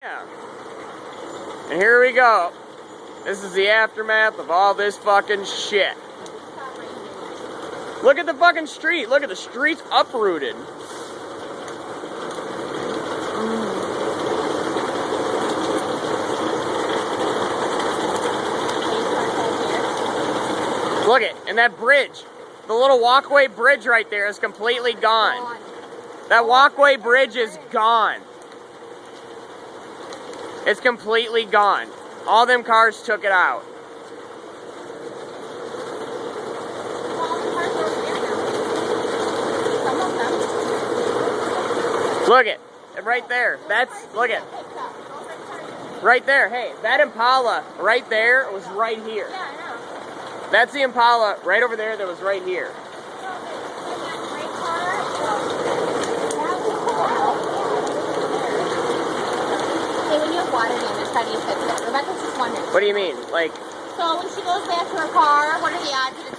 Yeah. And here we go. This is the aftermath of all this fucking shit. Look at the fucking street. Look at the street's uprooted. Look it, and that bridge. The little walkway bridge right there is completely gone. That walkway bridge is gone. It's completely gone. All them cars took it out. Look it, right there. Look it. Right there. Hey, that Impala right there was right here. Yeah, I know. That's the Impala right over there that was right here. Hey, when you have water damage, how do you fix it? Rebecca's just wondering. What do you mean? Like... So when she goes back to her car, what are the odds that